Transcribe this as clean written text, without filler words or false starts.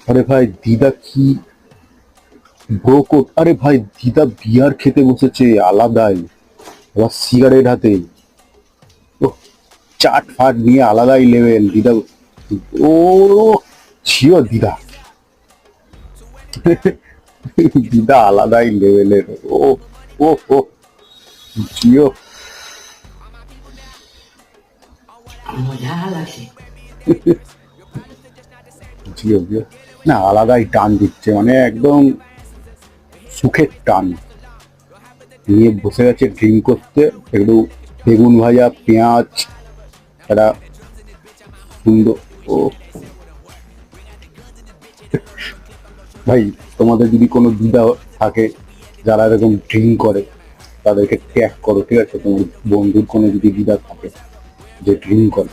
আরে ভাই দিদা কি ব্রোকোট! আরে ভাই দিদা বিয়ার খেতে বসেছে আলাদাই, আবার সিগারেট হাতে। ও, চাট ফাট নিয়ে আলাদাই লেভেল দিদা। ও ছিল দিদা। দিদা আলাদাই লেভেলের। ও ও ও জিও। মজা লাগছে। জিও জিও। না আলাদাই টান দিচ্ছে, মানে একদম সুখের টান। নিয়ে বসে গেছে ড্রিঙ্ক করতে, একটু বেগুন ভাজা পেঁয়াজ, একটা সুন্দর। ও ভাই, তোমাদের যদি কোনো দিদা থাকে যারা এরকম ড্রিঙ্ক করে, তাদেরকে ট্যাগ করো, ঠিক আছে? তোমার বন্ধুর কোনো যদি দিদা থাকে যে ড্রিঙ্ক করে,